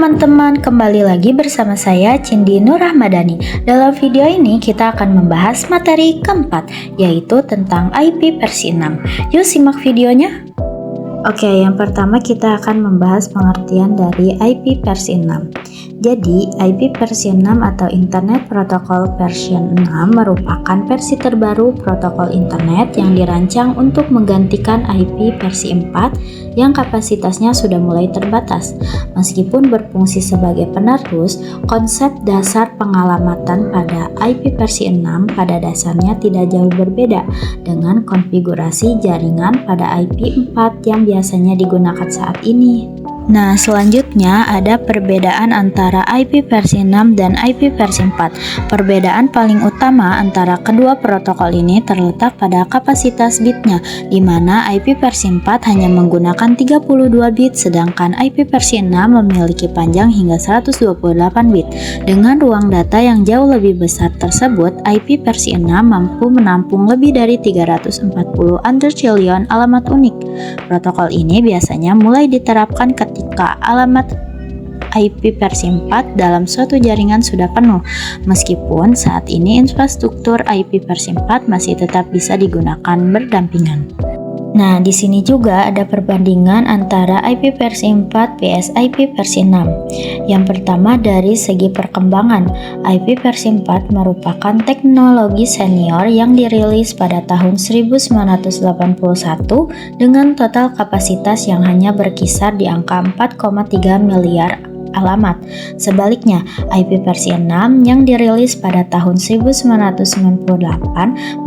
teman-teman, kembali lagi bersama saya Cindy Nur Rahmadani. Dalam video ini kita akan membahas materi keempat, yaitu tentang IP versi 6. Yuk simak videonya. Oke, yang pertama kita akan membahas pengertian dari IP versi 6. Jadi, IP versi 6 atau Internet Protocol version 6 merupakan versi terbaru protokol internet yang dirancang untuk menggantikan IP versi 4 yang kapasitasnya sudah mulai terbatas. Meskipun berfungsi sebagai penerus, konsep dasar pengalamatan pada IP versi 6 pada dasarnya tidak jauh berbeda dengan konfigurasi jaringan pada IP 4 yang biasanya digunakan saat ini. Nah, selanjutnya ada perbedaan antara IP versi 6 dan IP versi 4. Perbedaan paling utama antara kedua protokol ini terletak pada kapasitas bitnya, di mana IP versi 4 hanya menggunakan 32 bit, sedangkan IP versi 6 memiliki panjang hingga 128 bit. Dengan ruang data yang jauh lebih besar tersebut, IP versi 6 mampu menampung lebih dari 340 undertrillion alamat unik. Protokol ini biasanya mulai diterapkan ketika alamat IP versi 4 dalam suatu jaringan sudah penuh, meskipun saat ini infrastruktur IP versi 4 masih tetap bisa digunakan berdampingan. Nah, di sini juga ada perbandingan antara IP versi 4 vs IP versi 6. Yang pertama dari segi perkembangan, IP versi 4 merupakan teknologi senior yang dirilis pada tahun 1981 dengan total kapasitas yang hanya berkisar di angka 4,3 miliar alamat. Sebaliknya, IP versi 6 yang dirilis pada tahun 1998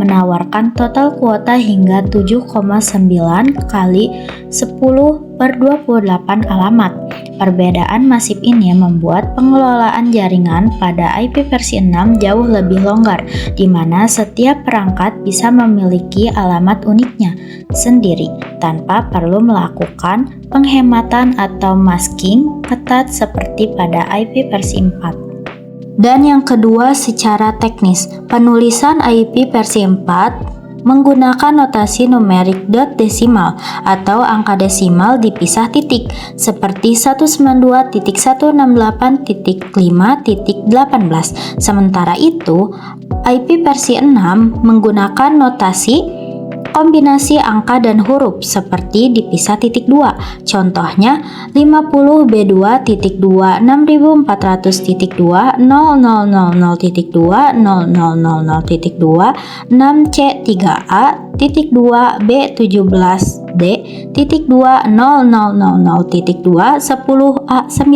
menawarkan total kuota hingga 7,9 kali 10/28 alamat. Perbedaan masif ini membuat pengelolaan jaringan pada IP versi 6 jauh lebih longgar, di mana setiap perangkat bisa memiliki alamat uniknya sendiri tanpa perlu melakukan penghematan atau masking ketat seperti pada IP versi 4. Dan yang kedua, secara teknis, penulisan IP versi 4 menggunakan notasi numerik dot desimal atau angka desimal dipisah titik seperti 192.168.5.18. Sementara itu, IP versi 6 menggunakan notasi kombinasi angka dan huruf seperti dipisah titik 2. Contohnya 50B2.2 6400.2 0000.2 0000.2 6C3A.2 B17D.2 0000.2 10A9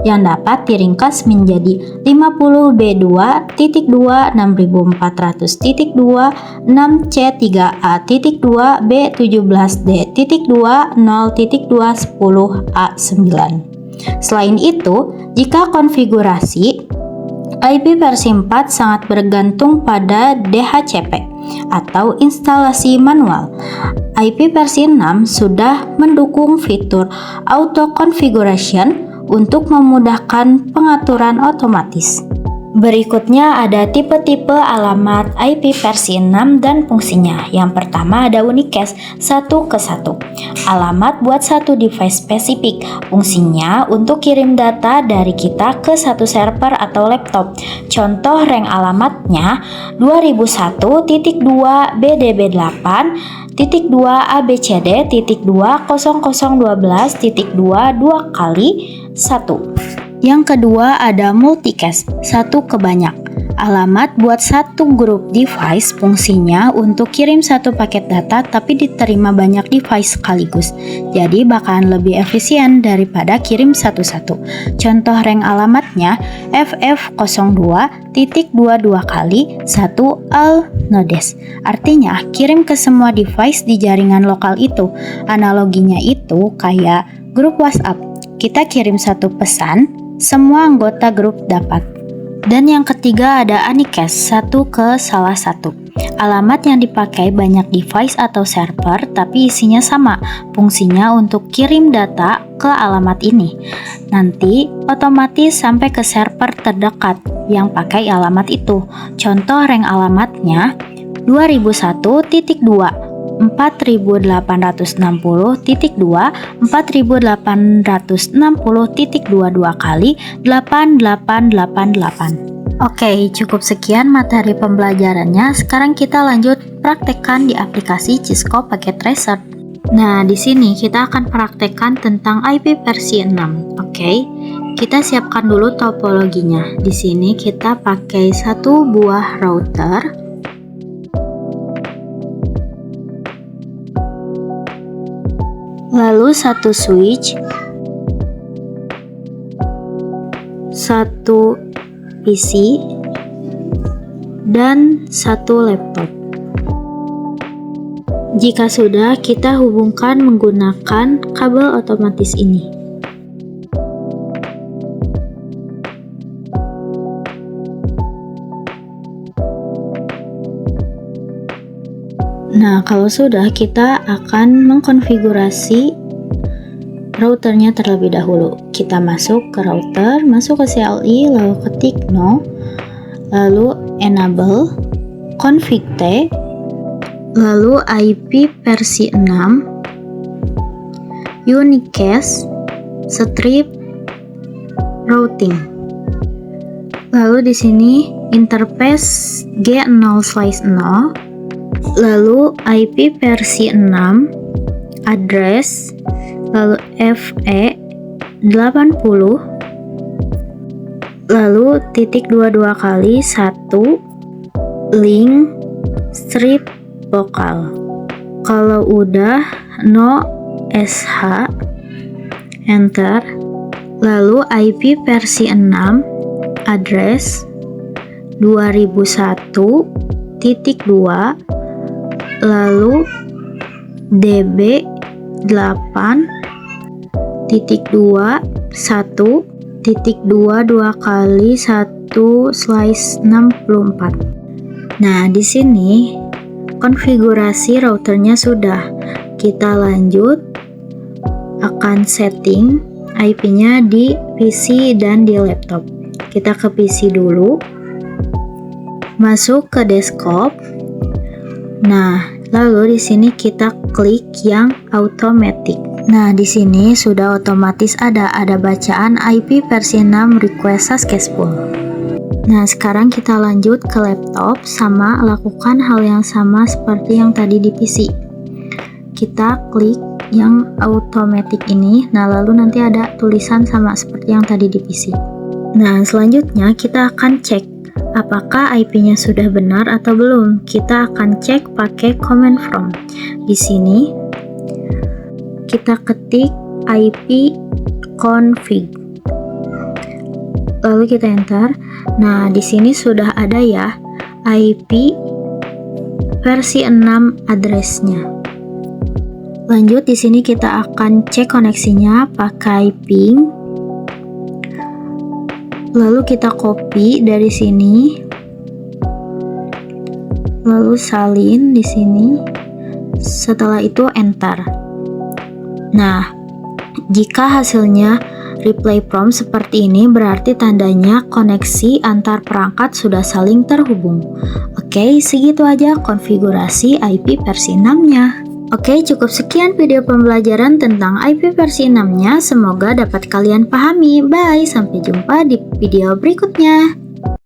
yang dapat diringkas menjadi 50B2.2 6400.2 6C3A.2 B17D.2 0.2 10A9. Selain itu, jika konfigurasi IP versi 4 sangat bergantung pada DHCP atau instalasi manual. IP versi 6 sudah mendukung fitur auto configuration untuk memudahkan pengaturan otomatis. Berikutnya ada tipe-tipe alamat IP versi 6 dan fungsinya. Yang pertama ada unicast 1:1. Alamat buat satu device spesifik. Fungsinya untuk kirim data dari kita ke satu server atau laptop. Contoh rank alamatnya 2001.2 BDB8.2 ABCD.2 2 kali 1. Yang kedua ada multicast, satu ke banyak. Alamat buat satu grup device, fungsinya untuk kirim satu paket data tapi diterima banyak device sekaligus. Jadi bakalan lebih efisien daripada kirim satu-satu. Contoh rank alamatnya FF02.22 kali 1 all nodes. Artinya kirim ke semua device di jaringan lokal itu. Analoginya itu kayak grup WhatsApp. Kita kirim satu pesan, semua anggota grup dapat. Dan yang ketiga ada unicast, satu ke salah satu. Alamat yang dipakai banyak device atau server tapi isinya sama. Fungsinya untuk kirim data ke alamat ini. Nanti otomatis sampai ke server terdekat yang pakai alamat itu. Contoh rank alamatnya 2001.2 4080.2, 4080.22 kali 8888. Oke, cukup sekian materi pembelajarannya. Sekarang kita lanjut praktekkan di aplikasi Cisco Packet Tracer. Nah, di sini kita akan praktekkan tentang IP versi 6. Oke, kita siapkan dulu topologinya. Di sini kita pakai satu buah router, lalu satu switch, satu PC, dan satu laptop. Jika sudah, kita hubungkan menggunakan kabel otomatis ini. Nah, kalau sudah, kita akan mengkonfigurasi routernya terlebih dahulu. Kita masuk ke router, masuk ke CLI, lalu ketik no, lalu enable, config T, lalu IP versi 6, unicast, strip, routing. Lalu di sini interface G0/0, lalu IP versi 6, address, lalu FE 80, lalu titik 22 kali 1, link, strip, vokal. Kalau udah, no SH, enter, lalu IP versi 6, address 2001.2, lalu DB 8.2.1.22 kali 1/64. Nah, di sini konfigurasi routernya sudah. Kita lanjut akan setting IP-nya di PC dan di laptop. Kita ke PC dulu. Masuk ke desktop. Nah, lalu di sini kita klik yang automatic. Nah, di sini sudah otomatis ada bacaan IP versi 6 request successful. Nah, sekarang kita lanjut ke laptop, sama lakukan hal yang sama seperti yang tadi di PC. Kita klik yang automatic ini, nah lalu nanti ada tulisan sama seperti yang tadi di PC. Nah, selanjutnya kita akan cek apakah IP-nya sudah benar atau belum. Kita akan cek pakai command from. Di sini kita ketik IP config, lalu kita enter. Nah, di sini sudah ada ya IP versi 6 address-nya. Lanjut, di sini kita akan cek koneksinya pakai ping. Lalu kita copy dari sini, lalu salin di sini. Setelah itu enter. Nah, jika hasilnya reply from seperti ini, berarti tandanya koneksi antar perangkat sudah saling terhubung. Oke, segitu aja konfigurasi IP versi 6-nya. Oke, cukup sekian video pembelajaran tentang IP versi 6-nya. Semoga dapat kalian pahami. Bye, sampai jumpa di video berikutnya.